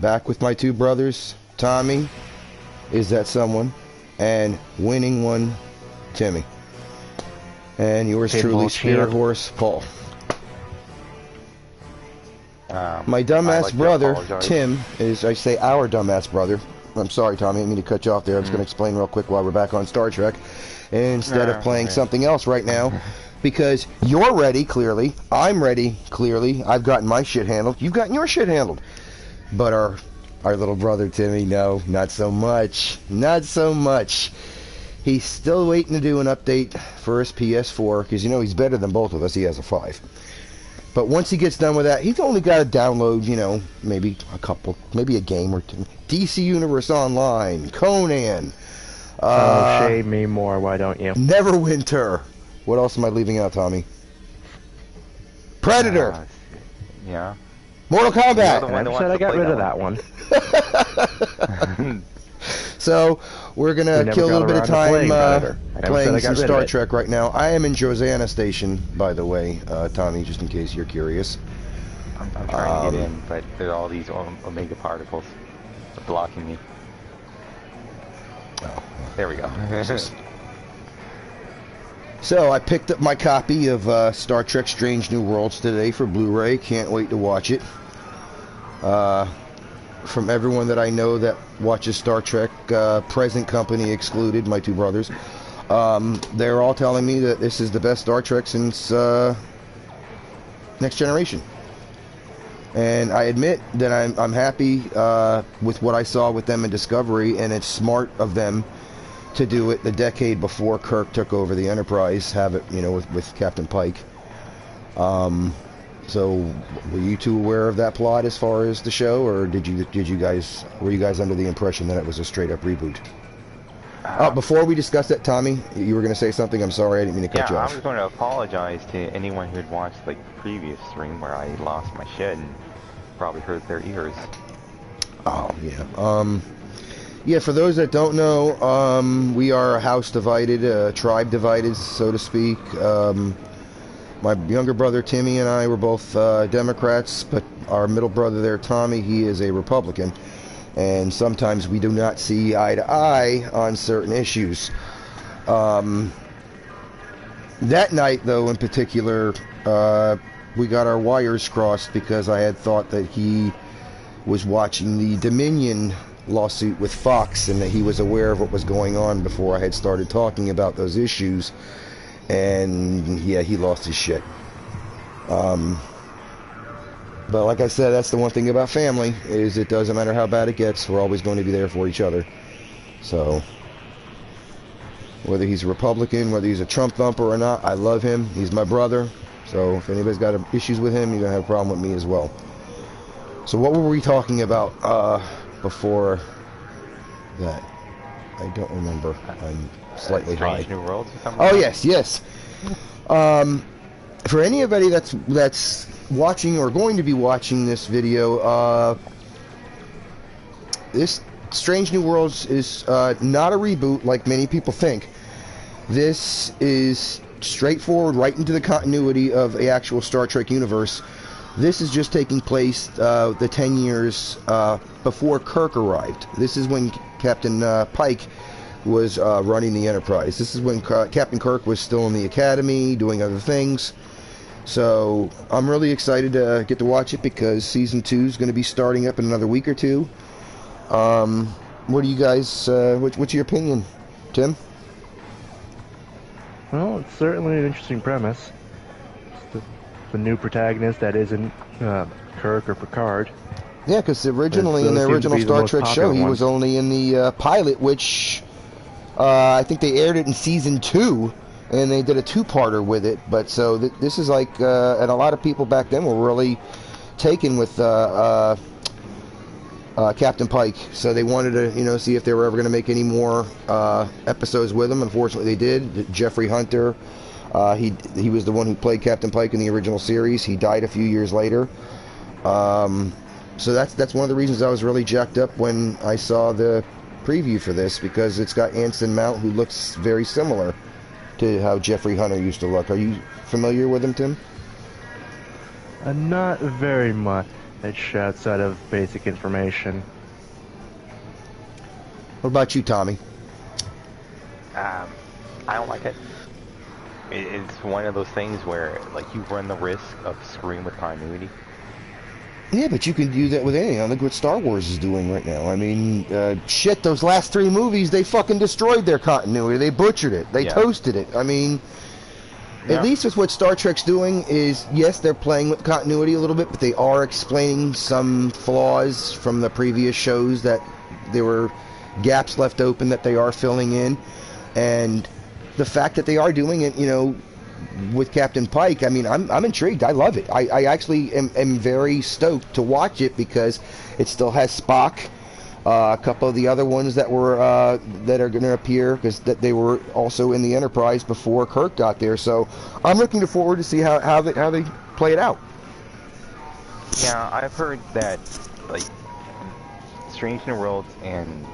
back with my two brothers, Tommy, is that someone, and winning one, Timmy. And yours truly, Spirit Horse, Paul. My dumbass brother, Tim, is, I say our dumbass brother. I'm sorry, Tommy, I didn't mean to cut you off there. I'm just going to explain real quick why we're back on Star Trek instead of playing something else right now. Because you're ready, clearly. I'm ready, clearly. I've gotten my shit handled. You've gotten your shit handled. But our little brother, Timmy, no, not so much. Not so much. He's still waiting to do an update for his PS4, because, you know, he's better than both of us. He has a 5. But once he gets done with that, he's only got to download, you know, maybe a couple, maybe a game or two. DC Universe Online, Conan. Shame me more, why don't you? Neverwinter. What else am I leaving out, Tommy? Predator. Yeah. Mortal Kombat. I said I got rid of that one. So we're gonna kill a little bit of time playing some Star Trek right now. I am in Josanna Station, by the way, Tommy, just in case you're curious. I'm trying to get in, but there are all these Omega particles blocking me. Oh, there we go. So I picked up my copy of Star Trek Strange New Worlds today for Blu-ray. Can't wait to watch it. From everyone that I know that watches Star Trek, present company excluded, my two brothers, they're all telling me that this is the best Star Trek since Next Generation. And I admit that I'm happy with what I saw with them in Discovery, and it's smart of them to do it the decade before Kirk took over the Enterprise, have it, you know, with Captain Pike. So were you two aware of that plot as far as the show, or were you guys under the impression that it was a straight up reboot? Before we discuss that, Tommy, you were going to say something. I'm sorry, I didn't mean to cut you off. I was going to apologize to anyone who had watched like the previous stream where I lost my shit and probably hurt their ears. Oh yeah. Yeah, for those that don't know, we are a house divided, a tribe divided, so to speak. My younger brother Timmy and I were both Democrats, but our middle brother there, Tommy, he is a Republican. And sometimes we do not see eye to eye on certain issues. That night, though, in particular, we got our wires crossed because I had thought that he was watching the Dominion lawsuit with Fox and that he was aware of what was going on before I had started talking about those issues. And yeah, he lost his shit. But like I said, that's the one thing about family, is it doesn't matter how bad it gets, we're always going to be there for each other. So whether he's a Republican, whether he's a Trump thumper or not, I love him. He's my brother. So if anybody's got issues with him, you're going to have a problem with me as well. So what were we talking about before that? I don't remember. I'm slightly high. New Worlds or something? Oh yes. For anybody that's watching or going to be watching this video, this Strange New Worlds is not a reboot like many people think. This is straightforward, right into the continuity of the actual Star Trek universe. This is just taking place the 10 years before Kirk arrived. This is when Captain Pike was running the Enterprise. This is when Captain Kirk was still in the Academy, doing other things. So I'm really excited to get to watch it because Season 2 is going to be starting up in another week or two. What do you guys, what's your opinion, Tim? Well, it's certainly an interesting premise. It's the new protagonist that isn't Kirk or Picard. Yeah, because originally in the original Star Trek show, he was only in the pilot, which I think they aired it in Season 2, and they did a two-parter with it. But so this is like, and a lot of people back then were really taken with Captain Pike, so they wanted to, you know, see if they were ever going to make any more episodes with him. Unfortunately, they did. Jeffrey Hunter, he was the one who played Captain Pike in the original series. He died a few years later. So that's one of the reasons I was really jacked up when I saw the preview for this, because it's got Anson Mount, who looks very similar to how Jeffrey Hunter used to look. Are you familiar with him, Tim? Not very much. It's outside of basic information. What about you, Tommy? I don't like it. It's one of those things where, like, you run the risk of screwing with continuity. Yeah, but you can do that with anything. Look what Star Wars is doing right now. I mean, shit, those last 3 movies, they fucking destroyed their continuity. They butchered it. They toasted it. I mean, at least with what Star Trek's doing is, yes, they're playing with continuity a little bit, but they are explaining some flaws from the previous shows that there were gaps left open that they are filling in. And the fact that they are doing it, you know, with Captain Pike, I mean, I'm intrigued. I love it. I actually am very stoked to watch it because it still has Spock, a couple of the other ones that were that are going to appear because they were also in the Enterprise before Kirk got there. So I'm looking forward to see how they play it out. Yeah, I've heard that, like, Strange New Worlds and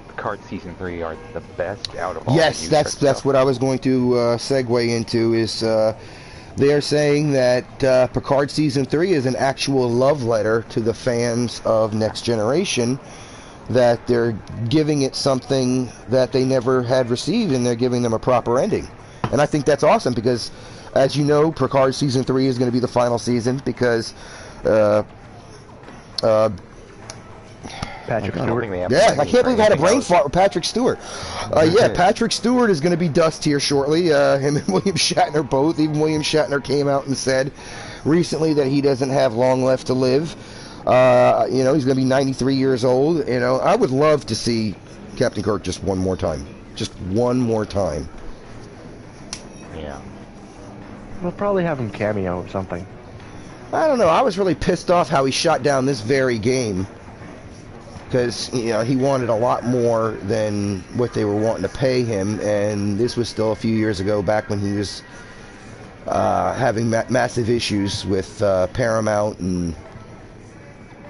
Picard Season 3 are the best out of all. Yes, that's what I was going to segue into. Is they are saying that Picard Season 3 is an actual love letter to the fans of Next Generation, that they're giving it something that they never had received, and they're giving them a proper ending. And I think that's awesome because, as you know, Picard Season 3 is going to be the final season because Patrick Stewart. Yeah, I can't believe I had a brain fart with Patrick Stewart. Yeah, Patrick Stewart is going to be dust here shortly. Him and William Shatner both. Even William Shatner came out and said recently that he doesn't have long left to live. You know, he's going to be 93 years old. You know, I would love to see Captain Kirk just one more time. Just one more time. Yeah. We'll probably have him cameo or something. I don't know. I was really pissed off how he shot down this very game. Because, you know, he wanted a lot more than what they were wanting to pay him, and this was still a few years ago, back when he was having massive issues with Paramount and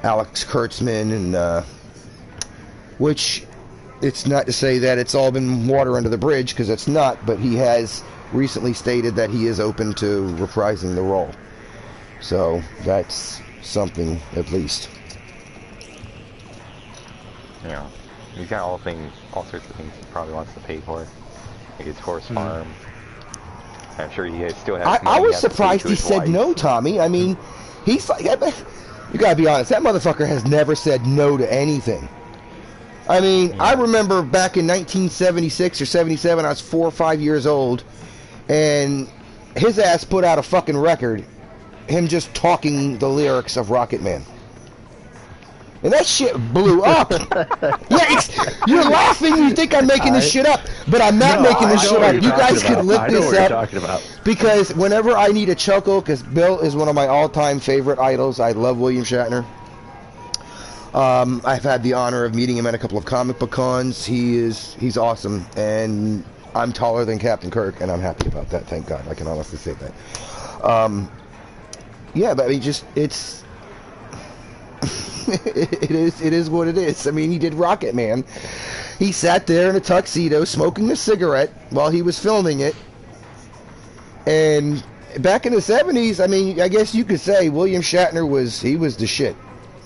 Alex Kurtzman, and which, it's not to say that it's all been water under the bridge, because it's not, but he has recently stated that he is open to reprising the role. So, that's something, at least. You know, he's got all sorts of things he probably wants to pay for. Like his horse farm. I'm sure he still has money. I was surprised he said no, Tommy. I mean, he's like, you gotta be honest, that motherfucker has never said no to anything. I mean, I remember back in 1976 or 77, I was 4 or 5 years old, and his ass put out a fucking record, him just talking the lyrics of Rocket Man. And that shit blew up. Yeah, you're laughing. You think I'm making this shit up, but I'm not making this shit up. You guys can look this up. Because whenever I need a chuckle, because Bill is one of my all-time favorite idols. I love William Shatner. I've had the honor of meeting him at a couple of comic book cons. He's awesome, and I'm taller than Captain Kirk, and I'm happy about that. Thank God, I can honestly say that. Yeah, but I mean, just it's. It is what it is. I mean, he did Rocket Man. He sat there in a tuxedo smoking a cigarette while he was filming it. And back in the 70s, I mean, I guess you could say William Shatner was the shit.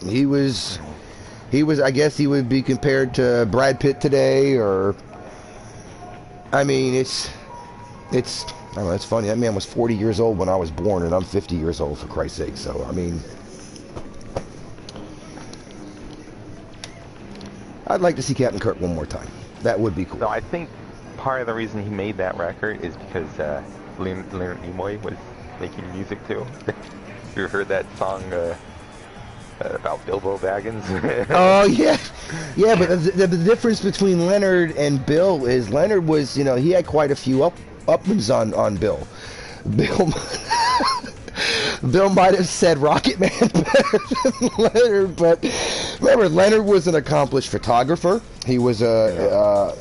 He was I guess he would be compared to Brad Pitt today, or I mean, it's I don't know, it's funny. That man was 40 years old when I was born, and I'm 50 years old, for Christ's sake. So, I mean, I'd like to see Captain Kirk one more time. That would be cool. So I think part of the reason he made that record is because Leonard Nimoy was making music too. You heard that song about Bilbo Baggins? Oh, yeah. Yeah, but the difference between Leonard and Bill is Leonard was, you know, he had quite a few upman's on Bill. Bill might have said Rocket Man better than Leonard, but remember, Leonard was an accomplished photographer. He was a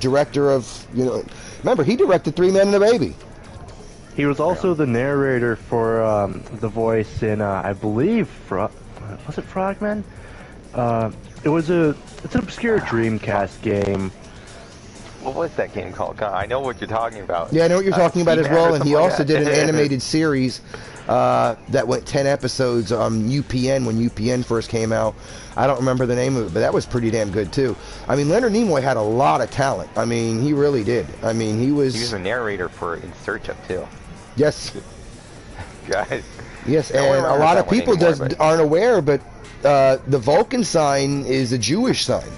director of, you know, remember, he directed Three Men and a Baby. He was also the narrator for the voice in, I believe, was it Frogman? It's an obscure Dreamcast game. What was that game called? I know what you're talking about. Yeah, I know what you're talking about as well, and he also did an that. animated series that went 10 episodes on UPN when UPN first came out. I don't remember the name of it, but that was pretty damn good too. I mean, Leonard Nimoy had a lot of talent. I mean, he really did. I mean, he was a narrator for In Search of too. Yes. Guys. Yes, and a lot of people aren't aware, but the Vulcan sign is a Jewish sign.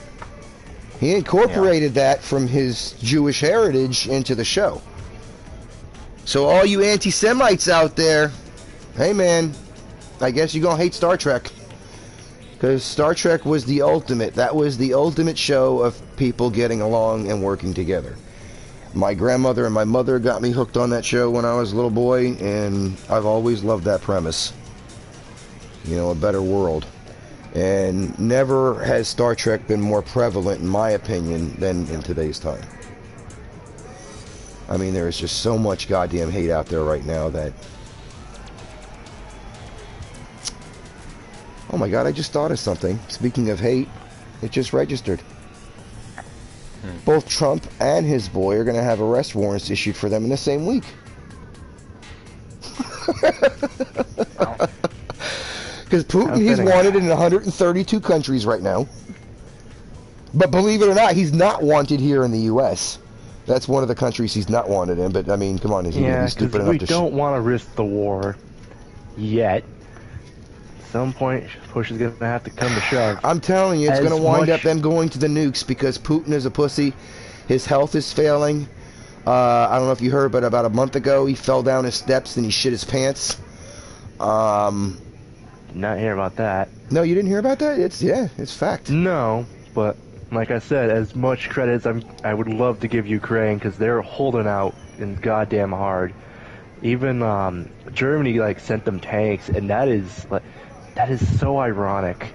He incorporated that from his Jewish heritage into the show. So all you anti-Semites out there, hey man, I guess you're going to hate Star Trek. Because Star Trek was the ultimate. That was the ultimate show of people getting along and working together. My grandmother and my mother got me hooked on that show when I was a little boy, and I've always loved that premise. You know, a better world. And never has Star Trek been more prevalent, in my opinion, than in today's time. I mean, there is just so much goddamn hate out there right now that... Oh my god, I just thought of something. Speaking of hate, it just registered. Both Trump and his boy are going to have arrest warrants issued for them in the same week. Because Putin, he's wanted in 132 countries right now. But believe it or not, he's not wanted here in the U.S. That's one of the countries he's not wanted in. But, I mean, come on, is he going to be stupid enough to... we don't want to risk the war yet. At some point, push is going to have to come to shove. I'm telling you, it's going to wind up them going to the nukes because Putin is a pussy. His health is failing. I don't know if you heard, but about a month ago, he fell down his steps and he shit his pants. Not hear about that. No, you didn't hear about that? It's fact. No, but like I said, as much credit as I would love to give Ukraine, because they're holding out and goddamn hard. Even Germany sent them tanks, and that is so ironic,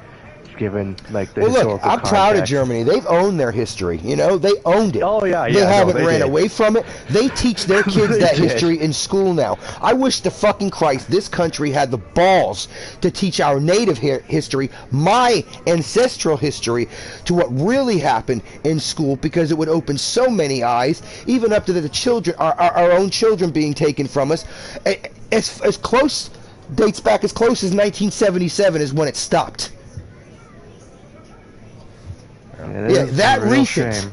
given the historical look, I'm context. proud of Germany. They've owned their history. You know, they owned it. Oh yeah, They haven't they ran did. away from it. They teach their kids that history in school now. I wish to fucking Christ this country had the balls to teach our native history, my ancestral history, to what really happened in school, because it would open so many eyes, even up to the children, our own children being taken from us. As close, dates back as close as 1977 is when it stopped. Yeah, that recent. Shame.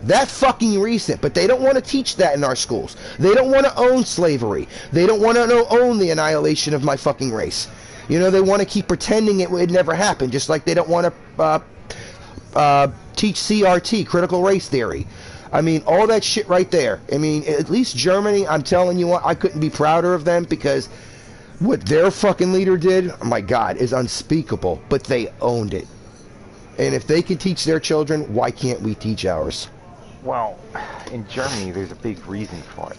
That fucking recent. But they don't want to teach that in our schools. They don't want to own slavery. They don't want to own the annihilation of my fucking race. You know, they want to keep pretending it never happened, just like they don't want to teach CRT, critical race theory. I mean, all that shit right there. I mean, at least Germany, I'm telling you what, I couldn't be prouder of them, because what their fucking leader did, oh my God, is unspeakable. But they owned it. And if they can teach their children, why can't we teach ours? Well, in Germany, there's a big reason for it.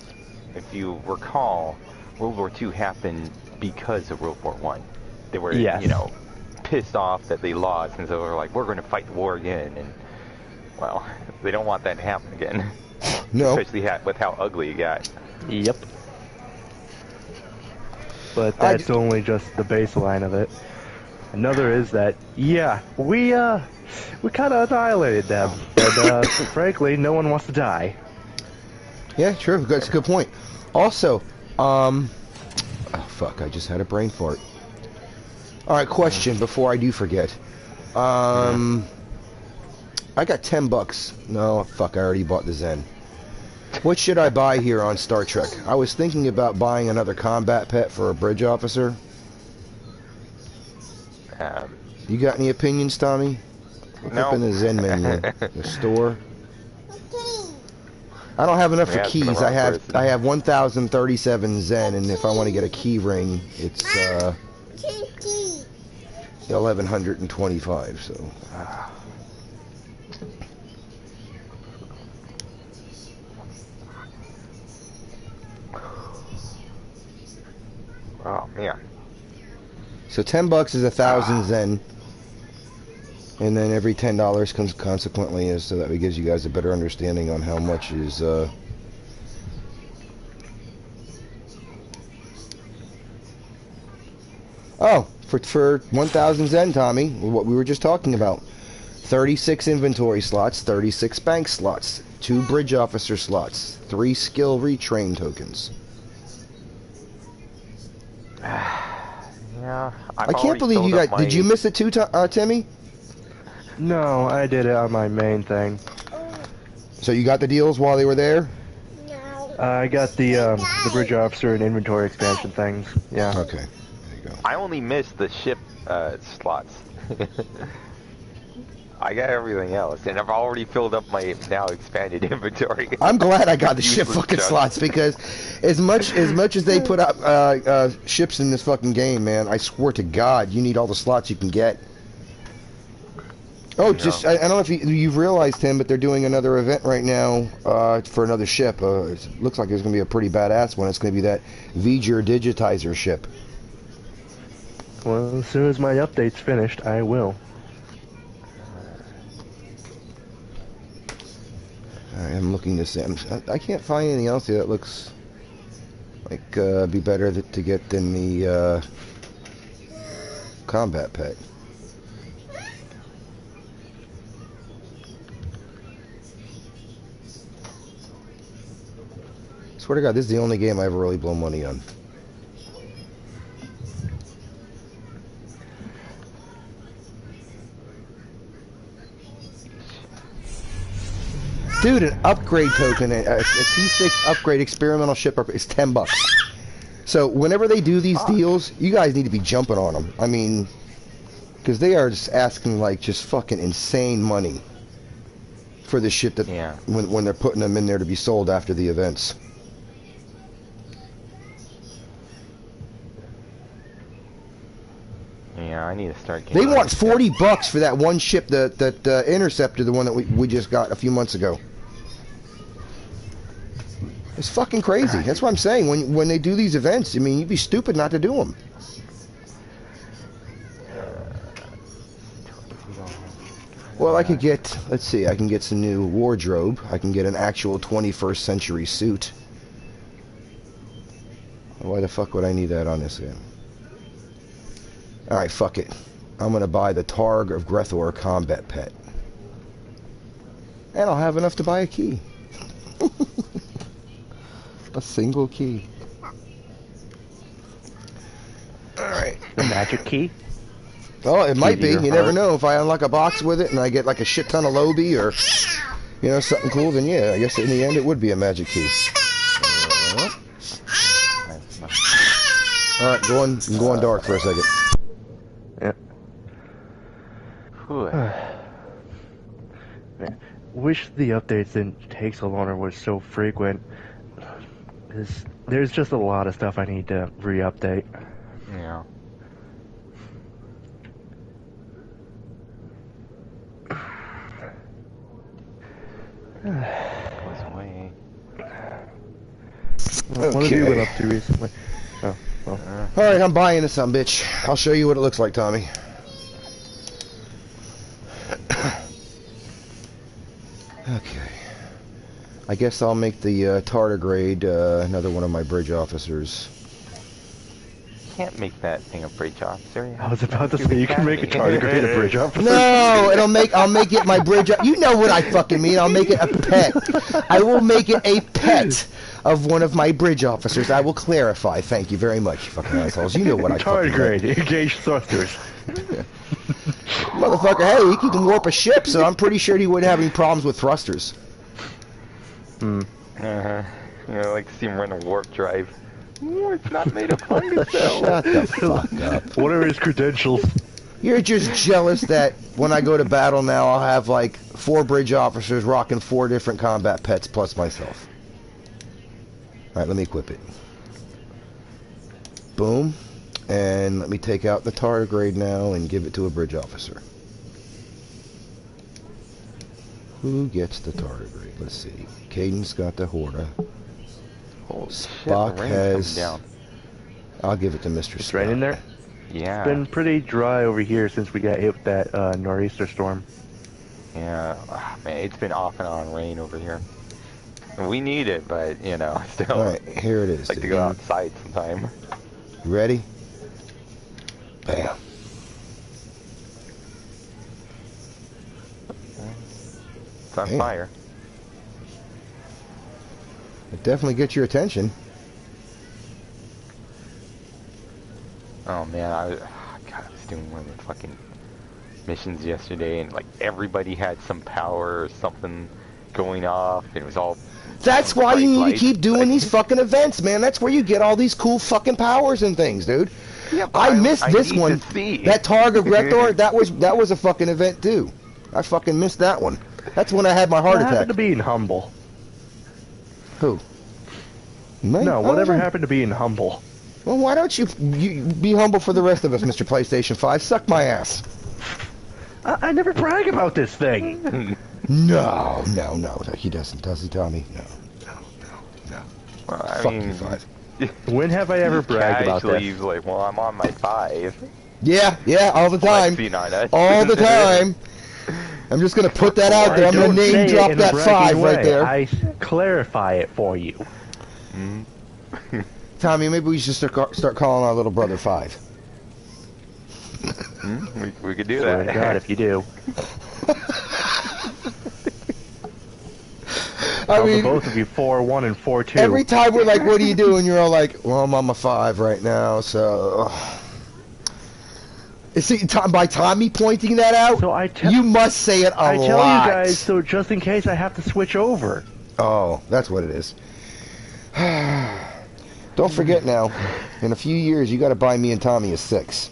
If you recall, World War II happened because of World War I. They were, pissed off that they lost, and so they're like, we're going to fight the war again. And, well, they don't want that to happen again. No. Especially with how ugly it got. Yep. But that's only just the baseline of it. Another is that, we kind of annihilated them, but frankly, no one wants to die. Yeah, true. That's a good point. Also, oh fuck, I just had a brain fart. All right, question before I do forget. I got $10. No, fuck, I already bought the Zen. What should I buy here on Star Trek? I was thinking about buying another combat pet for a bridge officer. You got any opinions, Tommy? Look up in the Zen menu, the store. I don't have enough for keys. I have 1,037 Zen, and if I want to get a key ring, it's 1,125. So. Oh man. So $10 is 1,000 Zen, and then every $10 comes consequently, is so that it gives you guys a better understanding on how much is. Oh, for 1,000 Zen, Tommy, what we were just talking about, 36 inventory slots, 36 bank slots, 2 bridge officer slots, 3 skill retrain tokens. Yeah, I can't believe you guys... Did you miss it too, Timmy? No, I did it on my main thing. So you got the deals while they were there? I got the bridge officer and inventory expansion things. Yeah. Okay. There you go. I only missed the ship slots. I got everything else, and I've already filled up my now expanded inventory. I'm glad I got the ship fucking slots, because as much as they put up ships in this fucking game, man, I swear to God, you need all the slots you can get. Oh, just I don't know if you've realized, Tim, but they're doing another event right now for another ship. It looks like it's going to be a pretty badass one. It's going to be that V'ger Digitizer ship. Well, as soon as my update's finished, I will. I'm looking to see. I can't find anything else here that looks like be better to get than the combat pet. Swear to God, this is the only game I ever really blow money on. Dude, an upgrade token, a T6 upgrade experimental ship is $10. So whenever they do these deals, you guys need to be jumping on them. I mean, because they are just asking like just fucking insane money for the shit that when they're putting them in there to be sold after the events. Yeah, I need to start getting... They want $40 for that one ship, that Interceptor, the one that we just got a few months ago. It's fucking crazy. That's what I'm saying. When they do these events, I mean, you'd be stupid not to do them. Well, I could get, let's see, I can get some new wardrobe. I can get an actual 21st century suit. Why the fuck would I need that on this game? Alright, fuck it. I'm gonna buy the Targ of Grethor combat pet. And I'll have enough to buy a key. A single key. Alright. The magic key? Oh, it might be. You never know. If I unlock a box with it and I get like a shit ton of Lobby or, you know, something cool, then yeah, I guess in the end it would be a magic key. Alright, go on dark for a second. Yep. Man, wish the updates didn't take so long or was so frequent. There's just a lot of stuff I need to re-update. Yeah. What have you been up to recently? Oh, well. Alright, I'm buying this some bitch. I'll show you what it looks like, Tommy. Okay. I guess I'll make the tardigrade another one of my bridge officers. Can't make that thing a bridge officer. I was about to say you can make a tardigrade a bridge officer. No, I'll make it my bridge. You know what I fucking mean. I'll make it a pet. I will make it a pet of one of my bridge officers. I will clarify. Thank you very much, you fucking assholes. You know what I fucking mean. Tardigrade, engage thrusters. Motherfucker, hey, he can warp a ship, so I'm pretty sure he wouldn't have any problems with thrusters. You know, like see him run a warp drive. Oh, it's not made of fungus cells. Shut the fuck up. What are his credentials? You're just jealous that when I go to battle now, I'll have like 4 bridge officers rocking 4 different combat pets plus myself. Alright, let me equip it. Boom. And let me take out the tardigrade now and give it to a bridge officer. Who gets the tardigrade? Let's see. Caden's got the Horda. Spock has... I'll give it to Mr. It's Spock. raining there? Yeah. It's been pretty dry over here since we got hit with that nor'easter storm. Yeah. Man, it's been off and on rain over here. We need it, but, you know, still. Alright, here it is. Like to go outside sometime. You ready? Bam. It's on fire. It definitely gets your attention. Oh man, I was doing one of the fucking missions yesterday, and like everybody had some power or something going off, and it was all. That's why you need to keep doing these fucking events, man. That's where you get all these cool fucking powers and things, dude. Yeah, I missed this one. That Targ of Rektor, that was a fucking event too. I fucking missed that one. That's when I had my heart what attack. Happened to being humble? Who? Me? No, whatever happened to being humble? Well, why don't you be humble for the rest of us, Mr. PlayStation 5? Suck my ass. I never brag about this thing. No, he doesn't, does he, Tommy? No. Well, I Fuck mean, you, 5. When have I ever bragged about this? He's like, well, I'm on my 5. Yeah, all the time. All the time. I'm just gonna put that out there. I'm gonna name drop that 5 right there. I clarify it for you. Tommy, maybe we should start calling our little brother 5. We could do that. God, if you do. I mean, for both of you, 4-1 and 4-2. Every time we're like, "What are you doing?" You're all like, "Well, I'm on my 5 right now." So, see, by Tommy pointing that out, so you must say it a lot. I tell you guys, so just in case I have to switch over. Oh, that's what it is. Don't forget now, in a few years, you got to buy me and Tommy a 6.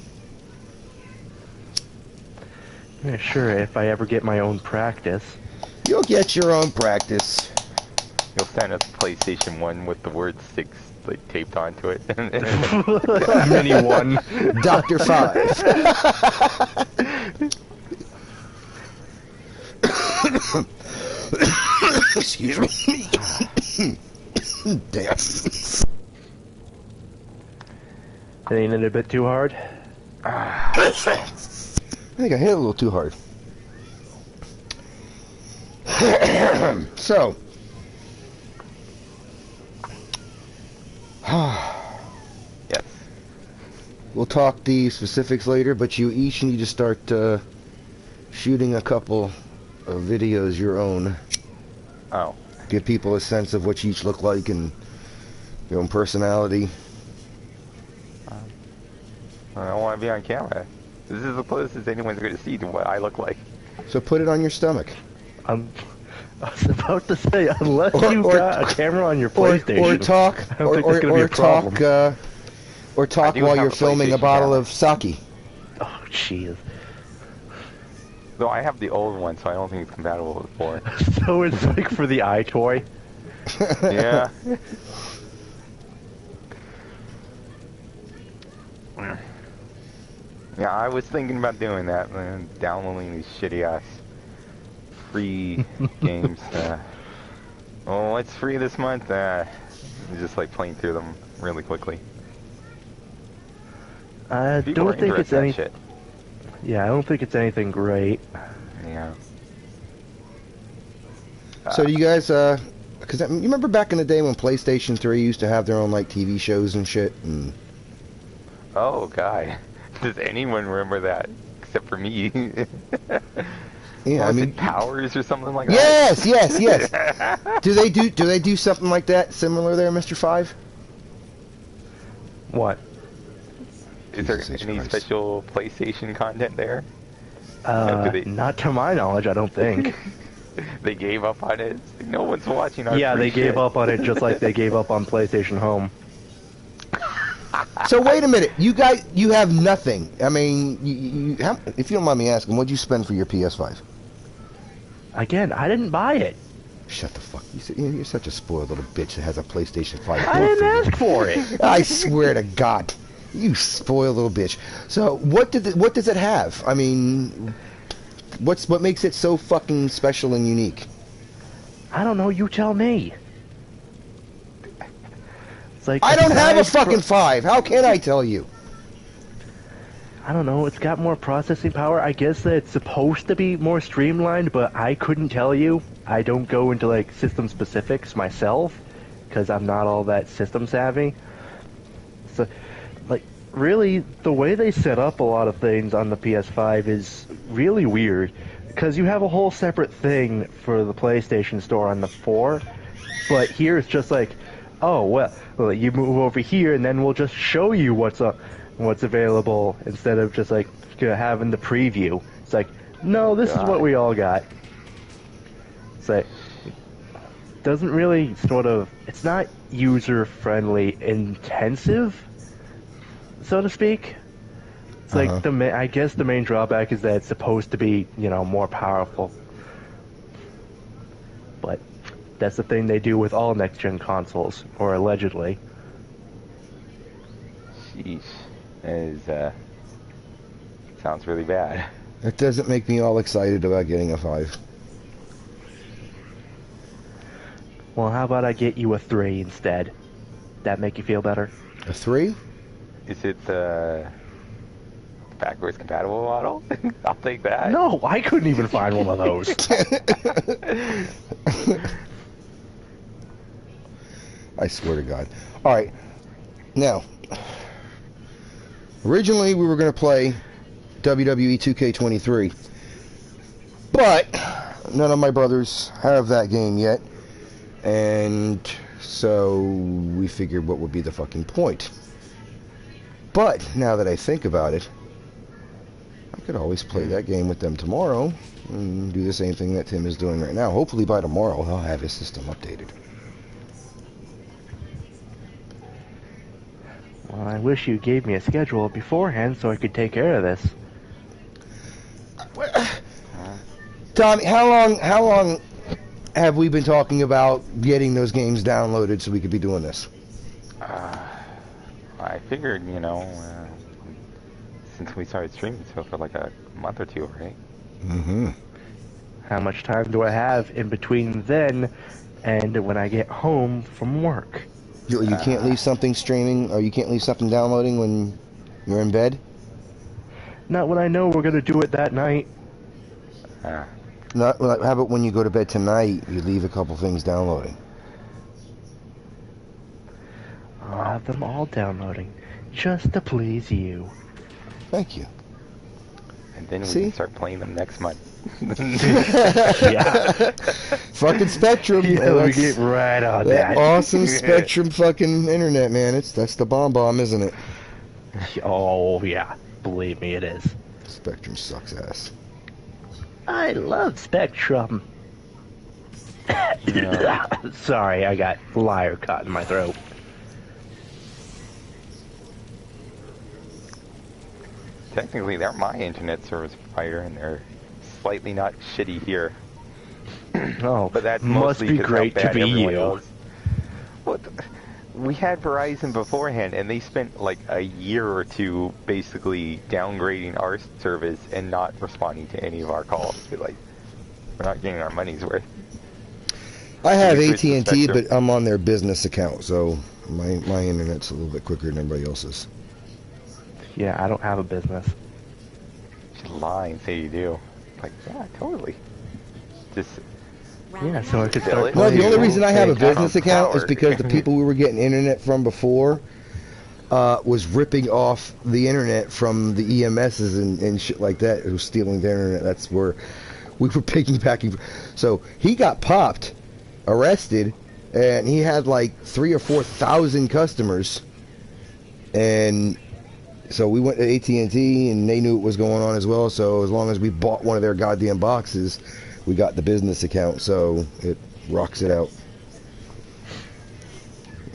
Yeah, sure, if I ever get my own practice. You'll get your own practice. You'll send us a PlayStation 1 with the word 6 like taped onto it. Mini 1. Dr. 5. Excuse me. Damn. Ain't it a bit too hard? I think I hit it a little too hard. So. Yes. We'll talk the specifics later, but you each need to start shooting a couple of videos your own. Oh. Give people a sense of what you each look like and your own personality. I don't want to be on camera. This is the closest anyone's going to see to what I look like. So put it on your stomach. I was about to say, unless you've got a camera on your PlayStation, or talk, I don't think that's going to be a problem. Or talk while you're filming a bottle of sake. Oh, jeez. Though I have the old one, so I don't think it's compatible with 4. So it's like for the eye toy? Yeah. Yeah, I was thinking about doing that, man. Downloading these shitty-ass free games. Well, it's free this month. Just like playing through them really quickly. I don't think it's anything. Yeah, I don't think it's anything great. Yeah. So do you guys, because you remember back in the day when PlayStation 3 used to have their own like TV shows and shit? And... Oh, God. Does anyone remember that? Except for me. Yeah, I mean, Powers or something like that. That. Yes. Do they do something like that similar there, Mr. 5? What? Is there any special PlayStation content there? Not to my knowledge, I don't think. They gave up on it. No one's watching our Yeah, they gave shit. up on it just like they gave up on PlayStation Home. So wait a minute, you have nothing. I mean, if you don't mind me asking, what'd you spend for your PS5? Again, I didn't buy it. Shut the fuck. You're such a spoiled little bitch that has a PlayStation 5. I didn't ask for it. I swear to God, you spoiled little bitch. So what does it have? I mean, what makes it so fucking special and unique? I don't know. You tell me. It's like I don't have a fucking 5. How can I tell you? I don't know. It's got more processing power. I guess that it's supposed to be more streamlined, but I couldn't tell you. I don't go into like system specifics myself because I'm not all that system savvy. So, like, really, the way they set up a lot of things on the PS5 is really weird because you have a whole separate thing for the PlayStation Store on the 4, But here it's just like, oh well, you move over here and then we'll just show you what's available instead of just like having the preview. It's like, no, this is what we all got. It's like, doesn't really sort of, it's not user friendly intensive, so to speak. It's like I guess the main drawback is that it's supposed to be, more powerful. But that's the thing they do with all next-gen consoles, or allegedly. Sheesh. Sounds really bad. It doesn't make me all excited about getting a 5. Well, how about I get you a 3 instead? That make you feel better? A 3? Is it the backwards compatible model? I'll take that. No, I couldn't even find one of those. I swear to God. Alright. Now, originally we were going to play WWE 2K23. But none of my brothers have that game yet. And so we figured what would be the fucking point. But now that I think about it, I could always play that game with them tomorrow and do the same thing that Tim is doing right now. Hopefully by tomorrow he'll have his system updated. Well, I wish you gave me a schedule beforehand so I could take care of this. Tommy, how long have we been talking about getting those games downloaded so we could be doing this? I figured, since we started streaming so for like a month or two, right? Mm-hmm. How much time do I have in between then and when I get home from work? You can't leave something streaming, or you can't leave something downloading when you're in bed? Not when I know we're going to do it that night. How about when you go to bed tonight, you leave a couple things downloading? I'll have them all downloading, just to please you. Thank you. And then we can start playing them next month. Yeah. Fucking Spectrum. Yeah, we get right on that. Awesome Spectrum fucking internet, man. That's the bomb, isn't it? Oh, yeah. Believe me, it is. Spectrum sucks ass. I love Spectrum. Sorry, I got liar caught in my throat. Technically, they're my internet service provider, and they're slightly not shitty here. Oh, but that must be great to be you. Well, we had Verizon beforehand, and they spent like a year or two basically downgrading our service and not responding to any of our calls. We're not getting our money's worth. I have AT&T, but I'm on their business account, so my internet's a little bit quicker than everybody else's. Yeah, I don't have a business. You should lie and say you do. Like, yeah, totally. Just yeah, so I could start. No, the only reason I have a business account is because the people we were getting internet from before was ripping off the internet from the EMSs and shit like that, who was stealing their internet. That's where we were piggybacking. So he got popped, arrested, and he had like 3,000 or 4,000 customers, and so we went to AT&T, and they knew what was going on as well. So as long as we bought one of their goddamn boxes, we got the business account, so it rocks it out.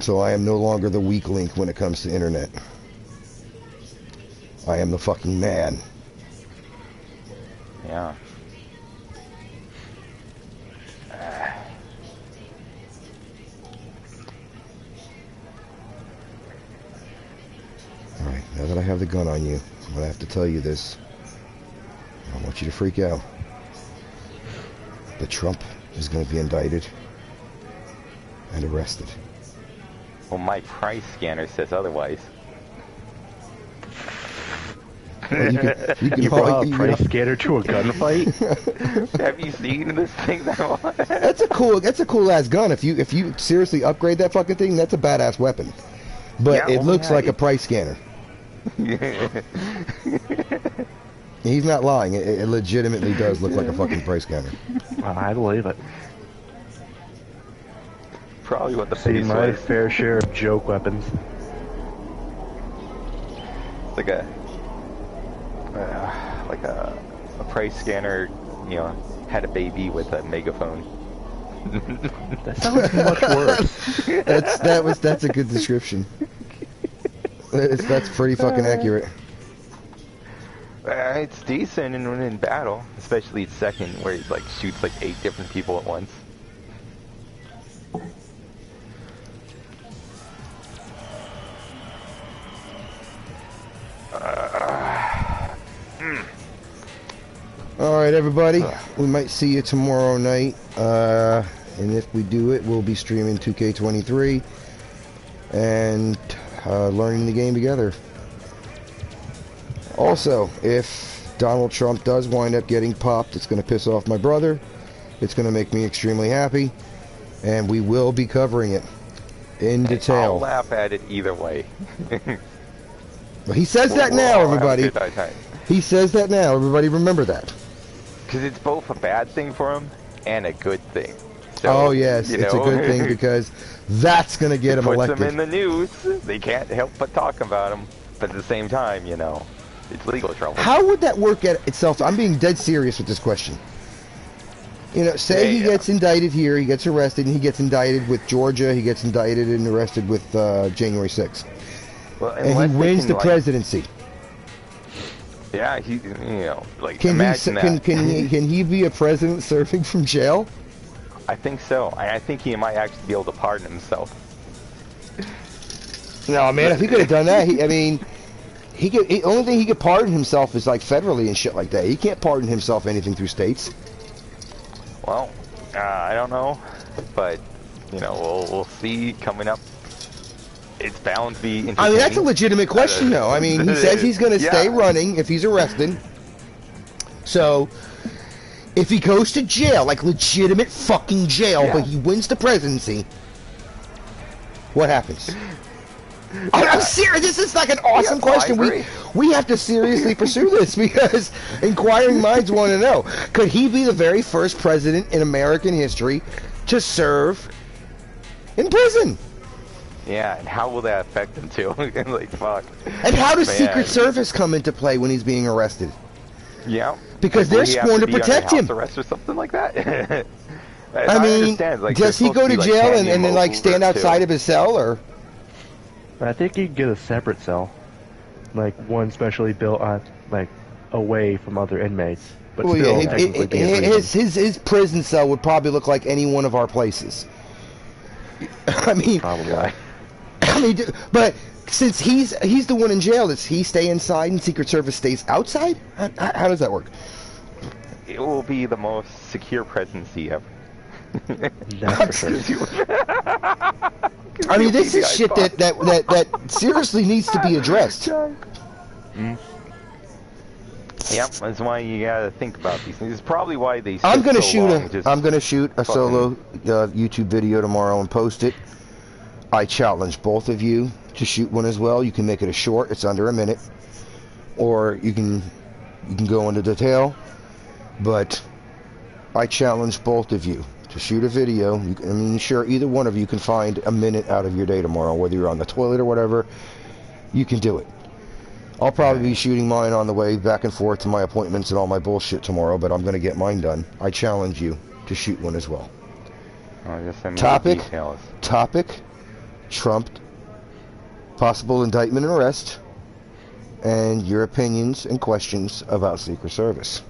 So I am no longer the weak link when it comes to internet. I am the fucking man. Yeah. Alright, now that I have the gun on you, I'm gonna have to tell you this. I don't want you to freak out. But Trump is gonna be indicted and arrested. Well, my price scanner says otherwise. Well, you brought a price scanner to a gunfight? Have you seen this thing that I want? That's a cool ass gun. If you seriously upgrade that fucking thing, that's a badass weapon. But yeah, it looks like a price scanner. He's not lying. It legitimately does look like a fucking price scanner. I believe it. probably what the See face my was. fair share of joke weapons. It's like a price scanner, you know, had a baby with a megaphone. That sounds much worse. That's a good description. That's pretty fucking accurate. It's decent in battle, especially its second, where he like shoots like 8 different people at once. Alright, everybody. We might see you tomorrow night. And if we do it, we'll be streaming 2K23 and learning the game together. Also, if Donald Trump does wind up getting popped, it's going to piss off my brother. It's going to make me extremely happy. And we will be covering it in detail. I'll laugh at it either way. Well, he says that now, everybody. He says that now. Everybody remember that. Because it's both a bad thing for him and a good thing. So, oh, yes. It's a good thing because that's going to get him elected. Puts them in the news. They can't help but talk about him. But at the same time, you know, it's legal trouble. How would that work at itself? I'm being dead serious with this question. You know, say he gets indicted here, he gets arrested, and he gets indicted with Georgia, he gets indicted and arrested with January 6th. Well, and he wins the presidency. Yeah, he, you know, like, can imagine that. Can he be a president serving from jail? I think so. I think he might actually be able to pardon himself. No, man, if he could have done that, the only thing he could pardon himself is like federally and shit like that. He can't pardon himself anything through states. Well, I don't know, but you know, we'll see coming up. It's bound to be interesting. I mean, that's a legitimate question, though. I mean, he says he's going to stay running if he's arrested. So, if he goes to jail, like legitimate fucking jail, but he wins the presidency, what happens? I'm serious. This is like an awesome question. We have to seriously pursue this because inquiring minds want to know. Could he be the very first president in American history to serve in prison? Yeah, and how will that affect him too? Like, fuck. And how does Secret Service come into play when he's being arrested? Yeah. Because they're sworn to protect him. House arrest or something like that. I mean, like, does he go to jail and then like stand outside of his cell, or? I think he'd get a separate cell, like one specially built on, like, away from other inmates. But well, still, his prison cell would probably look like any one of our places. I mean, probably. I mean, but since he's the one in jail, does he stay inside and Secret Service stays outside? How does that work? It will be the most secure presidency ever. I mean, this is shit that seriously needs to be addressed. Yep, that's why you gotta think about these things. It's probably why they. I'm gonna shoot a solo YouTube video tomorrow and post it. I challenge both of you to shoot one as well. You can make it a short; it's under a minute, or you can go into detail. But I challenge both of you to shoot a video. I mean, sure, either one of you can find a minute out of your day tomorrow, whether you're on the toilet or whatever. You can do it. I'll probably be shooting mine on the way back and forth to my appointments and all my bullshit tomorrow, but I'm going to get mine done. I challenge you to shoot one as well. Topic, Trump, possible indictment and arrest, and your opinions and questions about Secret Service.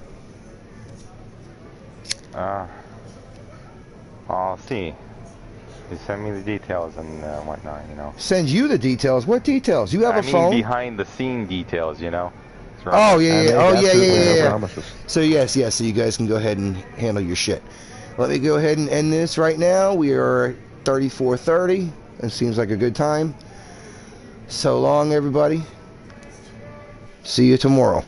I'll see. Just send me the details and whatnot, you know. Send you the details? What details? You have a phone? Behind the scene details, you know. Oh yeah. So yes. So you guys can go ahead and handle your shit. Let me go ahead and end this right now. We are 34:30. It seems like a good time. So long, everybody. See you tomorrow.